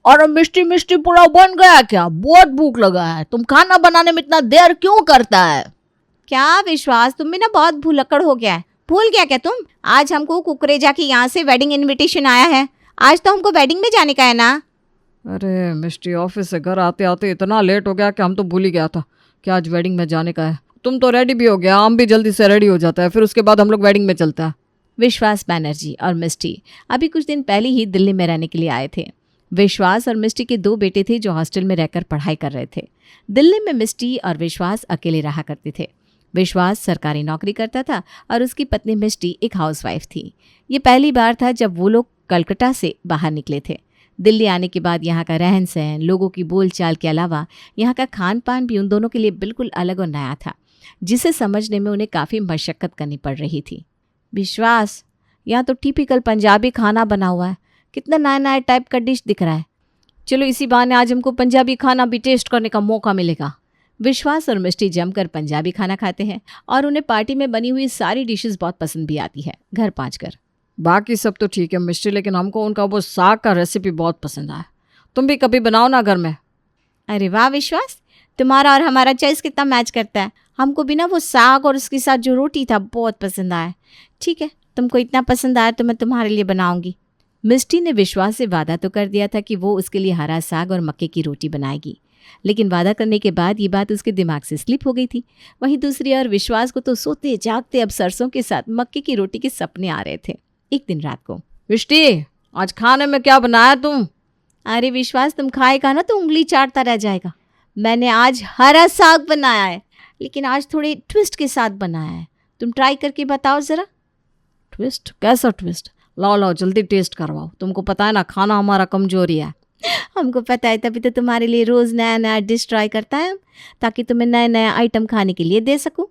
और मिष्टी मिष्टी पुलाव बन गया क्या? बहुत भूख लगा है। तुम खाना बनाने में इतना देर क्यों करता है? क्या विश्वास, तुम भी ना बहुत भुलक्कड़ हो गया है। भूल गया क्या तुम? आज हमको कुकरेजा की यहाँ से वेडिंग इनविटेशन आया है। आज तो हमको वेडिंग में जाने का है ना। अरे मिष्टी, ऑफिस से घर आते आते इतना लेट हो गया कि हम तो भूल ही गया था कि आज वेडिंग में जाने का है। तुम तो रेडी भी हो गया, हम भी जल्दी से रेडी हो जाता है, फिर उसके बाद हम लोग वेडिंग में चलते हैं। विश्वास बैनर्जी और मिष्टी अभी कुछ दिन पहले ही दिल्ली में रहने के लिए आए थे। विश्वास और मिष्टी के 2 बेटे थे जो हॉस्टल में रहकर पढ़ाई कर रहे थे। दिल्ली में मिष्टी और विश्वास अकेले रहा करते थे। विश्वास सरकारी नौकरी करता था और उसकी पत्नी मिष्टी एक हाउसवाइफ थी। ये पहली बार था जब वो लोग कलकत्ता से बाहर निकले थे। दिल्ली आने के बाद यहाँ का रहन सहन, लोगों की बोलचाल के अलावा यहाँ का खान पान भी उन दोनों के लिए बिल्कुल अलग और नया था, जिसे समझने में उन्हें काफ़ी मशक्क़त करनी पड़ रही थी। विश्वास, यहाँ तो टिपिकल पंजाबी खाना बना हुआ है, कितना नया नया टाइप का डिश दिख रहा है। चलो इसी बहाने आज हमको पंजाबी खाना भी टेस्ट करने का मौका मिलेगा। विश्वास और मिष्टी जमकर पंजाबी खाना खाते हैं और उन्हें पार्टी में बनी हुई सारी डिशेस बहुत पसंद भी आती है घर पहुंचकर। बाकी सब तो ठीक है मिष्टी, लेकिन हमको उनका वो साग का रेसिपी बहुत पसंद आया। तुम भी कभी बनाओ ना घर में। अरे वाह विश्वास, तुम्हारा और हमारा चॉइस कितना मैच करता है। हमको भी ना वो साग और उसके साथ जो रोटी था बहुत पसंद आया। ठीक है, तुमको इतना पसंद आया तो मैं तुम्हारे लिए बनाऊंगी। मिष्टी ने विश्वास से वादा तो कर दिया था कि वो उसके लिए हरा साग और मक्के की रोटी बनाएगी, लेकिन वादा करने के बाद ये बात उसके दिमाग से स्लिप हो गई थी। वहीं दूसरी ओर विश्वास को तो सोते जागते अब सरसों के साथ मक्के की रोटी के सपने आ रहे थे। एक दिन रात को, मिष्टी, आज खाने में क्या बनाया तुम? अरे विश्वास, तुम खाएगा ना तो उंगली चाटता रह जाएगा। मैंने आज हरा साग बनाया है, लेकिन आज थोड़े ट्विस्ट के साथ बनाया है। तुम ट्राई करके बताओ ज़रा। ट्विस्ट? कैसा ट्विस्ट? लाओ लाओ जल्दी टेस्ट करवाओ। तुमको पता है ना खाना हमारा कमजोरी है। हमको पता है, तभी तो तुम्हारे लिए रोज़ नया नया डिश ट्राई करता है, ताकि तुम्हें नए नए आइटम खाने के लिए दे सकूं।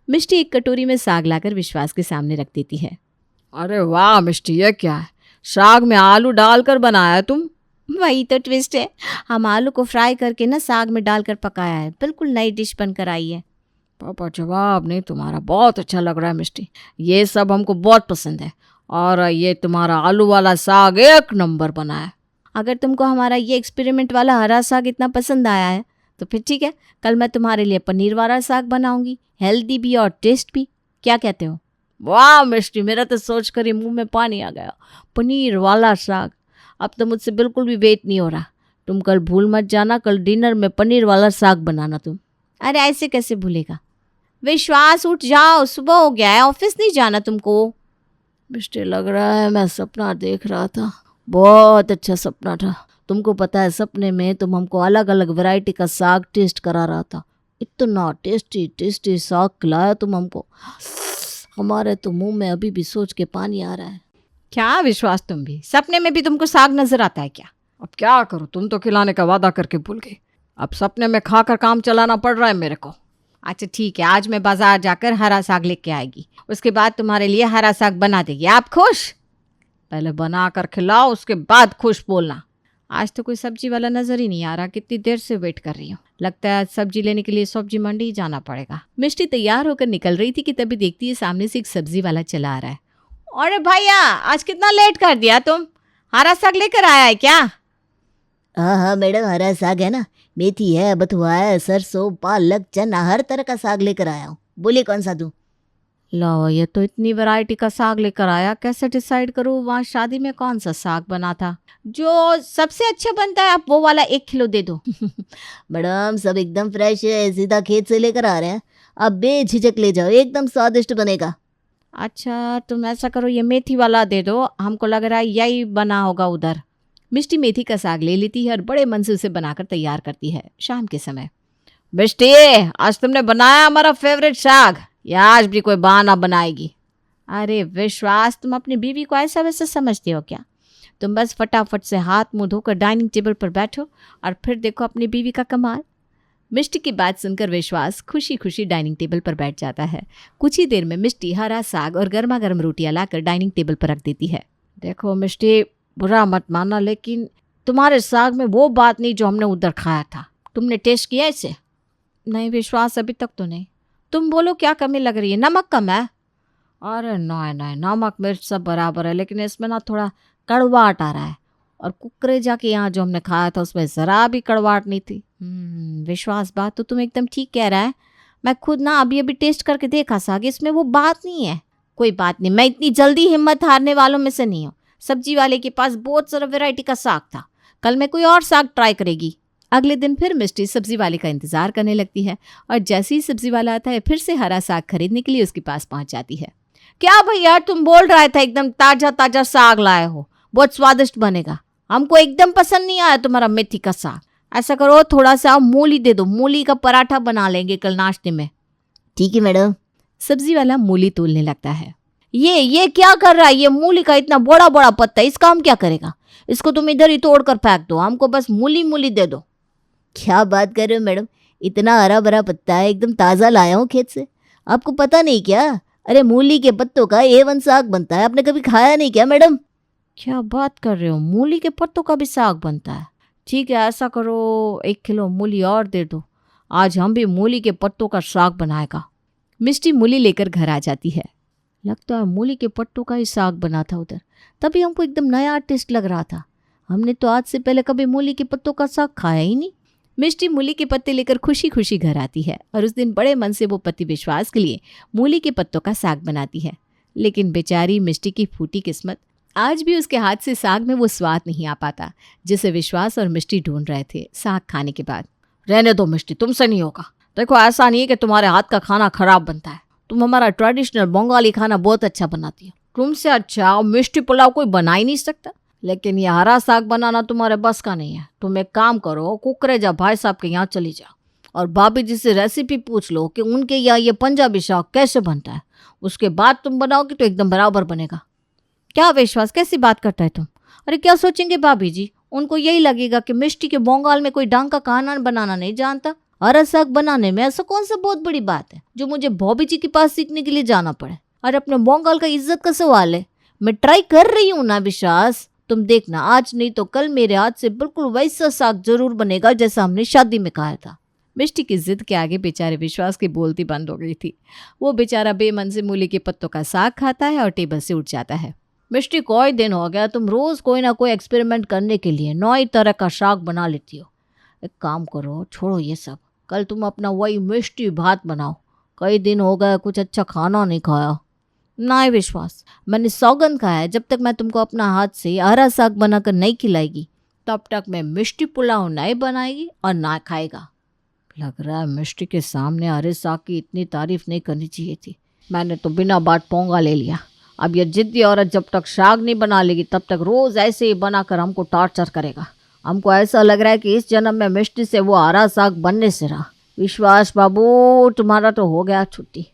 मिष्टी एक कटोरी में साग लाकर विश्वास के सामने रख देती है। अरे वाह मिष्टी, ये क्या है? साग में आलू डालकर बनाया है तुम? वही तो ट्विस्ट है। हम आलू को फ्राई करके ना साग में डालकर पकाया है। बिल्कुल नई डिश बनकर आई है। पापा, जवाब नहीं तुम्हारा बहुत अच्छा लग रहा है मिष्टी। ये सब हमको बहुत पसंद है, और ये तुम्हारा आलू वाला साग एक नंबर बना है। अगर तुमको हमारा ये एक्सपेरिमेंट वाला हरा साग इतना पसंद आया है तो फिर ठीक है, कल मैं तुम्हारे लिए पनीर वाला साग बनाऊंगी, हेल्दी भी और टेस्ट भी। क्या कहते हो? वाह मिष्टी, मेरा तो सोच कर ही मुंह में पानी आ गया। पनीर वाला साग, अब तो मुझसे बिल्कुल भी वेट नहीं हो रहा। तुम कल भूल मत जाना, कल डिनर में पनीर वाला साग बनाना तुम। अरे ऐसे कैसे भूलेगा। विश्वास, उठ जाओ, सुबह हो गया है, ऑफिस नहीं जाना तुमको? मिष्टी, लग रहा है मैं सपना देख रहा था। बहुत अच्छा सपना था। तुमको पता है, सपने में तुम हमको अलग अलग वैरायटी का साग टेस्ट करा रहा था। इतना टेस्टी टेस्टी साग खिलाया तुम हमको, हमारे तो मुंह में अभी भी सोच के पानी आ रहा है। क्या विश्वास, तुम भी सपने में भी तुमको साग नजर आता है क्या? अब क्या करूं, तुम तो खिलाने का वादा करके भूल गई। अब सपने में खाकर काम चलाना पड़ रहा है मेरे को। अच्छा ठीक है, आज मैं बाजार जाकर हरा साग लेके आएगी, उसके बाद तुम्हारे लिए हरा साग बना देगी। आप खुश? पहले बना कर खिलाओ, उसके बाद खुश बोलना। आज तो कोई सब्जी वाला नजर ही नहीं आ रहा, कितनी देर से वेट कर रही हूँ। लगता है आज सब्जी लेने के लिए सब्जी मंडी ही जाना पड़ेगा। मिष्टी तैयार होकर निकल रही थी कि तभी देखती है सामने से एक सब्जी वाला चला आ रहा है। अरे भैया, आज कितना लेट कर दिया तुम, हरा साग लेकर आया है क्या? हाँ हाँ मैडम, हरा साग है ना, मेथी है, बथुआ है, सरसों, पालक, चना, हर तरह का साग लेकर आया हूँ। बोलिए कौन सा दूँ? लो, ये तो इतनी वैरायटी का साग लेकर आया, कैसे डिसाइड करूँ वहाँ शादी में कौन सा साग बना था? जो सबसे अच्छा बनता है आप वो वाला 1 किलो दे दो। मैडम, सब एकदम फ्रेश है, सीधा खेत से लेकर आ रहे हैं। अब बेझिझक ले जाओ, एकदम स्वादिष्ट बनेगा। अच्छा तुम ऐसा करो, ये मेथी वाला दे दो, हमको लग रहा है यही बना होगा उधर। मिष्टी मेथी का साग ले लेती है और बड़े मन से उसे बनाकर तैयार करती है। शाम के समय, मिष्टी, आज तुमने बनाया हमारा फेवरेट साग, या आज भी कोई बहाना बनाएगी? अरे विश्वास, तुम अपनी बीवी को ऐसा वैसा समझते हो क्या? तुम बस फटाफट से हाथ मुंह धोकर डाइनिंग टेबल पर बैठो और फिर देखो अपनी बीवी का कमाल। मिष्टी की बात सुनकर विश्वास खुशी खुशी डाइनिंग टेबल पर बैठ जाता है। कुछ ही देर में मिष्टी हरा साग और गर्मा गर्म रोटियां लाकर डाइनिंग टेबल पर रख देती है। देखो मिष्टी, बुरा मत मानना, लेकिन तुम्हारे साग में वो बात नहीं जो हमने उधर खाया था। तुमने टेस्ट किया इसे? नहीं विश्वास, अभी तक तो नहीं। तुम बोलो क्या कमी लग रही है? नमक कम है? अरे नहीं नहीं, नमक मिर्च सब बराबर है, लेकिन इसमें ना थोड़ा कड़वाहट आ रहा है और कुकरेजा के यहाँ जो हमने खाया था उसमें ज़रा भी कड़वाहट नहीं थी। विश्वास, बात तो तुम एकदम ठीक कह रहा है। मैं खुद ना अभी अभी टेस्ट करके देखा साग, इसमें वो बात नहीं है। कोई बात नहीं, मैं इतनी जल्दी हिम्मत हारने वालों में से नहीं हूँ। सब्जी वाले के पास बहुत सारा वैरायटी का साग था, कल मैं कोई और साग ट्राई करेगी। अगले दिन फिर मिष्टी सब्जी वाले का इंतजार करने लगती है और जैसे ही सब्जी वाला आता है फिर से हरा साग खरीदने के लिए उसके पास पहुंच जाती है। क्या भैया, तुम बोल रहे थे एकदम ताजा ताजा साग लाए हो, बहुत स्वादिष्ट बनेगा। हमको एकदम पसंद नहीं आया तुम्हारा मेथी का साग। ऐसा करो थोड़ा सा मूली दे दो, मूली का पराठा बना लेंगे कल नाश्ते में। ठीक है मैडम। सब्जी वाला मूली तोलने लगता है। ये क्या कर रहा है? ये मूली का इतना बड़ा बड़ा पत्ता, इसका हम क्या करेगा? इसको तुम इधर ही तोड़ कर फेंक दो, हमको बस मूली मूली दे दो। क्या बात कर रहे हो मैडम, इतना हरा भरा पत्ता है, एकदम ताज़ा लाया हूँ खेत से। आपको पता नहीं क्या? अरे मूली के पत्तों का A1 साग बनता है, आपने कभी खाया नहीं क्या मैडम? क्या बात कर रहे हो, मूली के पत्तों का भी साग बनता है? ठीक है, ऐसा करो 1 किलो मूली और दे दो, आज हम भी मूली के पत्तों का साग बनाएगा। मिष्टी मूली लेकर घर आ जाती है। लगता है मूली के पत्तों का ही साग बना था उधर, तभी हमको एकदम नया टेस्ट लग रहा था। हमने तो आज से पहले कभी मूली के पत्तों का साग खाया ही नहीं। मिष्टी मूली के पत्ते लेकर खुशी खुशी घर आती है और उस दिन बड़े मन से वो पति विश्वास के लिए मूली के पत्तों का साग बनाती है। लेकिन बेचारी मिष्टी की फूटी किस्मत, आज भी उसके हाथ से साग में वो स्वाद नहीं आ पाता जिसे विश्वास और मिष्टी ढूंढ रहे थे साग खाने के बाद। रहने दो मिष्टी, तुमसे नहीं होगा। देखो ऐसा नहीं है कि तुम्हारे हाथ का खाना खराब बनता है, तुम हमारा ट्रेडिशनल बंगाली खाना बहुत अच्छा बनाती हो। तुमसे अच्छा मिष्टी पुलाव कोई बना ही नहीं सकता, लेकिन ये हरा साग बनाना तुम्हारे बस का नहीं है। तुम एक काम करो, कुकरेजा भाई साहब के यहाँ चली जाओ और भाभी जी से रेसिपी पूछ लो कि उनके यहाँ ये पंजाबी साग कैसे बनता है। उसके बाद तुम बनाओगे तो एकदम बराबर बनेगा। क्या विश्वास, कैसी बात करता है तुम? अरे क्या सोचेंगे भाभी जी? उनको यही लगेगा कि मिष्टी के बंगाल में कोई ढंग का खाना बनाना नहीं जानता। हरा साग बनाने में ऐसा कौन सा बहुत बड़ी बात है जो मुझे भाभी जी के पास सीखने के लिए जाना पड़े? और अपने बंगाल का इज्जत का सवाल है। मैं ट्राई कर रही हूँ ना विश्वास, तुम देखना आज नहीं तो कल मेरे हाथ से बिल्कुल वैसा साग जरूर बनेगा जैसा हमने शादी में खाया था। मिष्टी की जिद के आगे बेचारे विश्वास की बोलती बंद हो गई थी। वो बेचारा बेमन से मूली के पत्तों का साग खाता है और टेबल से उठ जाता है। मिष्टी, कोई दिन हो गया तुम रोज कोई ना कोई एक्सपेरिमेंट करने के लिए नई तरह का साग बना लेती हो। एक काम करो, छोड़ो ये सब, कल तुम अपना वही मिष्टी भात बनाओ। कई दिन हो गए कुछ अच्छा खाना नहीं खाया। नहीं विश्वास, मैंने सौगंध खाया है, जब तक मैं तुमको अपना हाथ से हरा साग बनाकर नहीं खिलाएगी तब तक मैं मिष्टी पुलाव नहीं बनाएगी और ना खाएगा। लग रहा है मिष्टी के सामने हरे साग की इतनी तारीफ नहीं करनी चाहिए थी। मैंने तो बिना बात पोंगा ले लिया। अब ये जिद्दी औरत जब तक साग नहीं बना लेगी तब तक रोज ऐसे ही बनाकर हमको टॉर्चर करेगा। हमको ऐसा लग रहा है कि इस जन्म में मिष्टी से वो हरा साग बनने से रहा। विश्वास बाबू, तुम्हारा तो हो गया छुट्टी।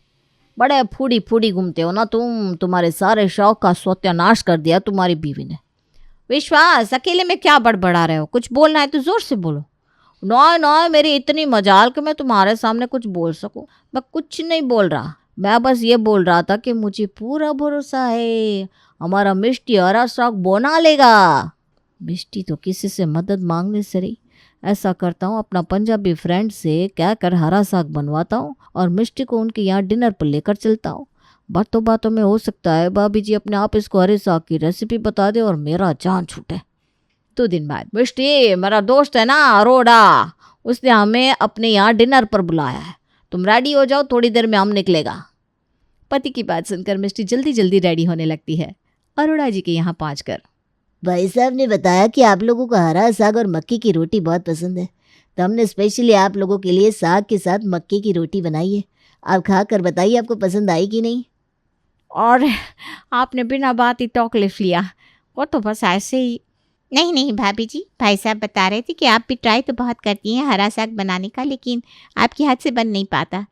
बड़े फूडी फूडी घूमते हो ना तुम, तुम्हारे सारे शौक का सत्यानाश कर दिया तुम्हारी बीवी ने। विश्वास, अकेले में क्या बड़बड़ा रहे हो? कुछ बोलना है तो जोर से बोलो। नॉय मेरी इतनी मजाल कि मैं तुम्हारे सामने कुछ बोल सकूं। मैं कुछ नहीं बोल रहा, मैं बस ये बोल रहा था कि मुझे पूरा भरोसा है हमारा मिष्टी हरा साग बना लेगा। मिष्टी तो किसी से मदद मांगने से रही। ऐसा करता हूँ, अपना पंजाबी फ्रेंड से क्या कर हरा साग बनवाता हूँ और मिष्टी को उनके यहाँ डिनर पर लेकर चलता हूँ। बातों बातों में हो सकता है भाभी जी अपने आप इसको हरे साग की रेसिपी बता दे और मेरा जान छूटे। 2 दिन बाद, मिष्टी, मेरा दोस्त है ना अरोड़ा, उसने हमें अपने यहाँ डिनर पर बुलाया है। तुम रेडी हो जाओ, थोड़ी देर में हम निकलेगा। पति की बात सुनकर मिष्टी जल्दी जल्दी रेडी होने लगती है। अरोड़ा जी के यहाँ पहुंचकर, भाई साहब ने बताया कि आप लोगों को हरा साग और मक्की की रोटी बहुत पसंद है, तो हमने स्पेशली आप लोगों के लिए साग के साथ मक्की की रोटी बनाई है। आप खा कर बताइए आपको पसंद आई कि नहीं। और आपने बिना बात ही तकलीफ लिया, वो तो बस ऐसे ही। नहीं भाभी जी, भाई साहब बता रहे थे कि आप भी ट्राई तो बहुत करती हैं हरा साग बनाने का, लेकिन आपके हाथ से बन नहीं पाता।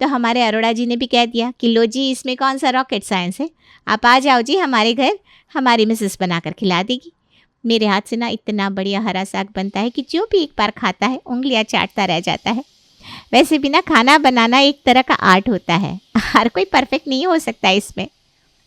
तो हमारे अरोड़ा जी ने भी कह दिया कि लो जी, इसमें कौन सा रॉकेट साइंस है, आप आ जाओ जी हमारे घर, हमारी मिसेस बनाकर खिला देगी। मेरे हाथ से ना इतना बढ़िया हरा साग बनता है कि जो भी एक बार खाता है उंगलियां चाटता रह जाता है। वैसे भी ना खाना बनाना एक तरह का आर्ट होता है, हर कोई परफेक्ट नहीं हो सकता इसमें।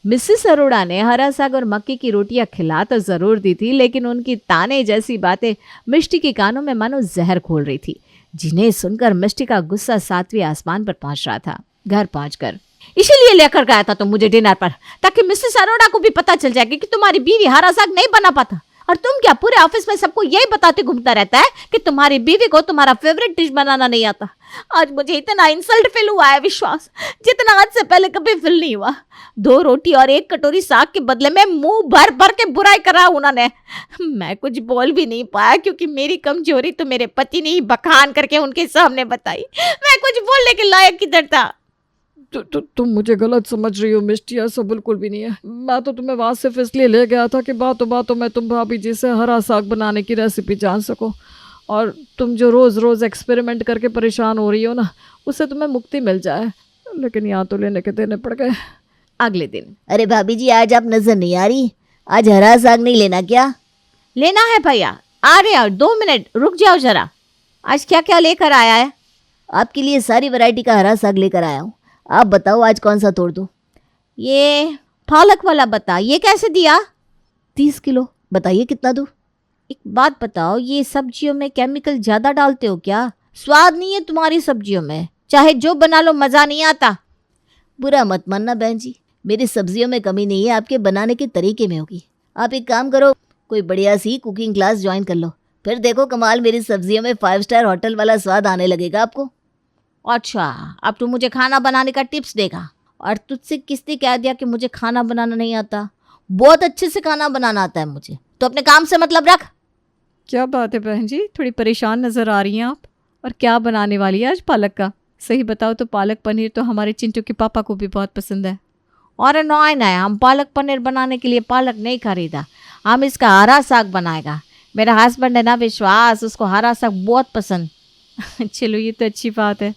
मिसेस अरोड़ा ने हरा साग और मक्की की रोटियां खिला तो जरूर दी थी, लेकिन उनकी ताने जैसी बातें मिष्टी के कानों में मानो जहर घोल रही थी, जिन्हें सुनकर मिष्टी का गुस्सा 7वें आसमान पर पहुंच रहा था। घर पहुंचकर, इसीलिए लेकर गया था तुम मुझे डिनर पर, ताकि मिसेस अरोड़ा को भी पता चल जाएगी कि तुम्हारी बीवी हरा साग नहीं बना पाता। और तुम क्या पूरे ऑफिस में सबको यही बताते घूमता रहता है कि तुम्हारी बीवी को तुम्हारा फेवरेट डिश बनाना नहीं आता। आज मुझे इतना इंसल्ट फील हुआ है विश्वास, जितना आज से पहले कभी फील नहीं हुआ। 2 रोटी और 1 कटोरी साग के बदले में मुंह भर भर के बुराई करा उन्होंने। मैं कुछ बोल भी नहीं पाया क्योंकि मेरी कमजोरी तो मेरे पति ने ही बखान करके उनके सामने बताई। मैं कुछ बोलने के लायक किधर था। तुम मुझे गलत समझ रही हो मिस्टी, ऐसा बिल्कुल भी नहीं है। मैं तो तुम्हें वहाँ सिर्फ इसलिए ले गया था कि बातों बातों में तुम भाभी जी से हरा साग बनाने की रेसिपी जान सको, और तुम जो रोज़ रोज़ एक्सपेरिमेंट करके परेशान हो रही हो ना, उससे तुम्हें मुक्ति मिल जाए। लेकिन यहाँ तो लेने के देने पड़ गए। अगले दिन। अरे भाभी जी, आज आप नजर नहीं आ रही। आज हरा साग नहीं लेना क्या? लेना है भैया, आ रहे हैं, 2 मिनट रुक जाओ जरा। आज क्या क्या लेकर आया है? आपके लिए सारी वैरायटी का हरा साग लेकर आया हूँ। आप बताओ आज कौन सा तोड़ दूँ? ये पालक वाला बता, ये कैसे दिया? 30 किलो। बताइए कितना दूँ? एक बात बताओ, ये सब्जियों में केमिकल ज्यादा डालते हो क्या? स्वाद नहीं है तुम्हारी सब्जियों में, चाहे जो बना लो मजा नहीं आता। बुरा मत मानना बहन जी, मेरी सब्जियों में कमी नहीं है, आपके बनाने के तरीके में होगी। आप एक काम करो, कोई बढ़िया सी कुकिंग क्लास ज्वाइन कर लो, फिर देखो कमाल, मेरी सब्जियों में 5 स्टार होटल वाला स्वाद आने लगेगा आपको। अच्छा, अब तू मुझे खाना बनाने का टिप्स देगा? और तुझसे किसने कह दिया कि मुझे खाना बनाना नहीं आता? बहुत अच्छे से खाना बनाना आता है मुझे, तो अपने काम से मतलब रख। क्या बात है बहन जी, थोड़ी परेशान नज़र आ रही हैं आप। और क्या बनाने वाली है आज पालक का? सही बताओ तो पालक पनीर तो हमारे चिंटू के पापा को भी बहुत पसंद है। और नहीं, हम पालक पनीर बनाने के लिए पालक नहीं खरीदा, हम इसका हरा साग बनाएगा। मेरा हस्बैंड है ना विश्वास, उसको हरा साग बहुत पसंद। चलो ये तो अच्छी बात है।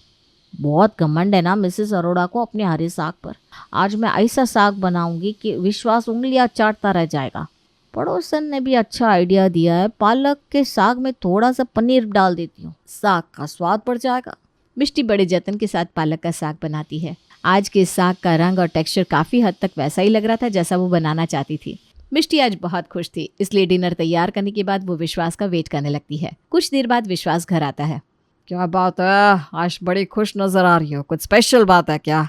बहुत घमंड है ना मिसेस अरोड़ा को अपने हरे साग पर। आज मैं ऐसा साग बनाऊंगी कि विश्वास उंगलियां चाटता रह जाएगा। पड़ोसन ने भी अच्छा आइडिया दिया है, पालक के साग में थोड़ा सा पनीर डाल देती हूँ, साग का स्वाद बढ़ जाएगा। मिष्टी बड़े जतन के साथ पालक का साग बनाती है। आज के साग का रंग और टेक्सचर काफ़ी हद तक वैसा ही लग रहा था जैसा वो बनाना चाहती थी। मिष्टी आज बहुत खुश थी, इसलिए डिनर तैयार करने के बाद वो विश्वास का वेट करने लगती है। कुछ देर बाद विश्वास घर आता है। क्या बात है, आज बड़ी खुश नजर आ रही हो, कुछ स्पेशल बात है क्या?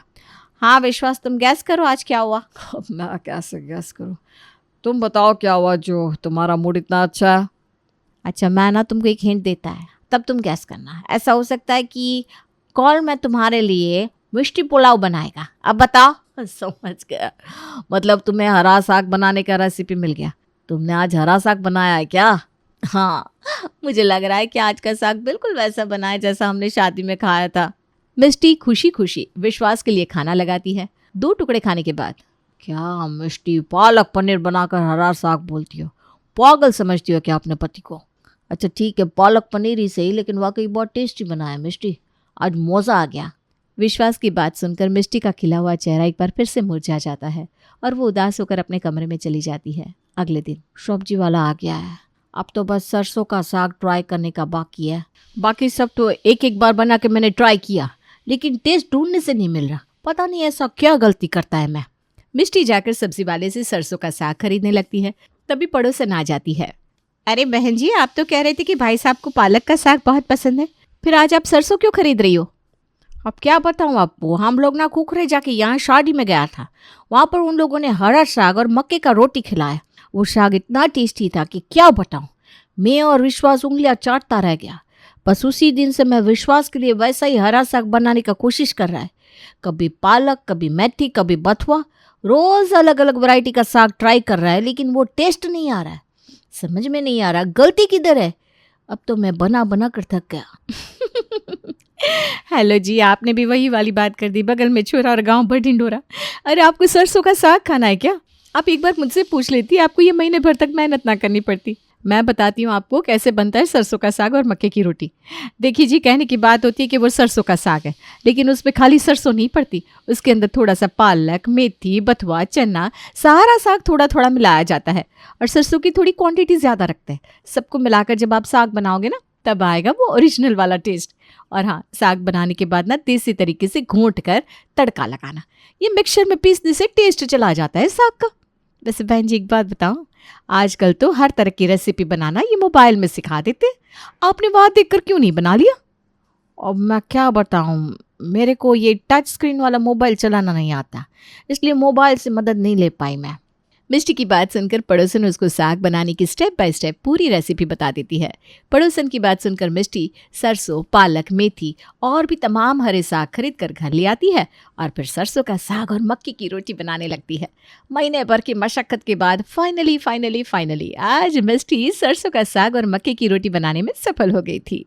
हाँ विश्वास, तुम गैस करो आज क्या हुआ। अब मैं कैसे गैस करूं? तुम बताओ क्या हुआ जो तुम्हारा मूड इतना अच्छा है? अच्छा, मैं ना तुमको एक हिंट देता है, तब तुम गैस करना। ऐसा हो सकता है कि कॉल में तुम्हारे लिए मिष्टी पुलाव बनाएगा। अब बताओ। समझ गया, मतलब तुम्हें हरा साग बनाने का रेसिपी मिल गया। तुमने आज हरा साग बनाया है क्या? हाँ, मुझे लग रहा है कि आज का साग बिल्कुल वैसा बना है जैसा हमने शादी में खाया था। मिष्टी खुशी खुशी विश्वास के लिए खाना लगाती है। 2 टुकड़े खाने के बाद, क्या मिष्टी, पालक पनीर बनाकर हरा साग बोलती हो? पागल समझती हो क्या अपने पति को? अच्छा ठीक है, पालक पनीर ही सही, लेकिन वाकई बहुत टेस्टी बना है मिष्टी, आज मज़ा आ गया। विश्वास की बात सुनकर मिष्टी का खिला हुआ चेहरा एक बार फिर से मुरझा जाता है और वो उदास होकर अपने कमरे में चली जाती है। अगले दिन। सब्जी वाला आ गया है, अब तो बस सरसों का साग ट्राई करने का बाकी है। बाकी सब तो एक एक बार बना के मैंने ट्राई किया, लेकिन टेस्ट ढूंढने से नहीं मिल रहा। पता नहीं ऐसा क्या गलती करता है मैं। मिष्टी जाकर सब्जी वाले से सरसों का साग खरीदने लगती है। तभी पड़ोसन आ जाती है। अरे बहन जी, आप तो कह रहे थे कि भाई साहब को पालक का साग बहुत पसंद है, फिर आज आप सरसों क्यों खरीद रही हो? अब क्या बताऊँ आपको, हम लोग ना कुकरे जाके यहाँ शादी में गया था, वहाँ पर उन लोगों ने हरा साग और मक्के का रोटी खिलाया। वो साग इतना टेस्टी था कि क्या बताऊँ, मैं और विश्वास उंगलियां चाटता रह गया। बस उसी दिन से मैं विश्वास के लिए वैसा ही हरा साग बनाने का कोशिश कर रहा है। कभी पालक, कभी मेथी, कभी बथुआ, रोज अलग अलग वैरायटी का साग ट्राई कर रहा है, लेकिन वो टेस्ट नहीं आ रहा है। समझ में नहीं आ रहा गलती किधर है। अब तो मैं बना बना कर थक गया। हेलो जी, आपने भी वही वाली बात कर दी, बगल में छोरा और गांव भर ढिंडोरा। अरे आपको सरसों का साग खाना है क्या? आप एक बार मुझसे पूछ लेती, आपको ये महीने भर तक मेहनत ना करनी पड़ती। मैं बताती हूँ आपको कैसे बनता है सरसों का साग और मक्के की रोटी। देखिए जी, कहने की बात होती है कि वो सरसों का साग है, लेकिन उसमें खाली सरसों नहीं पड़ती, उसके अंदर थोड़ा सा पालक, मेथी, बथुआ, चना, सारा साग थोड़ा थोड़ा मिलाया जाता है और सरसों की थोड़ी क्वांटिटी ज़्यादा रखते हैं। सबको मिलाकर जब आप साग बनाओगे ना, तब आएगा वो ओरिजिनल वाला टेस्ट। और हाँ, साग बनाने के बाद ना देसी तरीके से घोंट कर तड़का लगाना, ये मिक्सचर में पीसने से टेस्ट चला जाता है साग का। वैसे बहन जी एक बात बताऊं, आजकल तो हर तरह की रेसिपी बनाना ये मोबाइल में सिखा देते, आपने वहाँ देखकर क्यों नहीं बना लिया? अब मैं क्या बताऊं, मेरे को ये टच स्क्रीन वाला मोबाइल चलाना नहीं आता, इसलिए मोबाइल से मदद नहीं ले पाई मैं। मिष्टी की बात सुनकर पड़ोसन उसको साग बनाने की स्टेप बाय स्टेप पूरी रेसिपी बता देती है। पड़ोसन की बात सुनकर मिष्टी सरसों, पालक, मेथी और भी तमाम हरे साग खरीद कर घर ले आती है और फिर सरसों का साग और मक्की की रोटी बनाने लगती है। महीने भर की मशक्कत के बाद फाइनली आज मिष्टी सरसों का साग और मक्की की रोटी बनाने में सफल हो गई थी।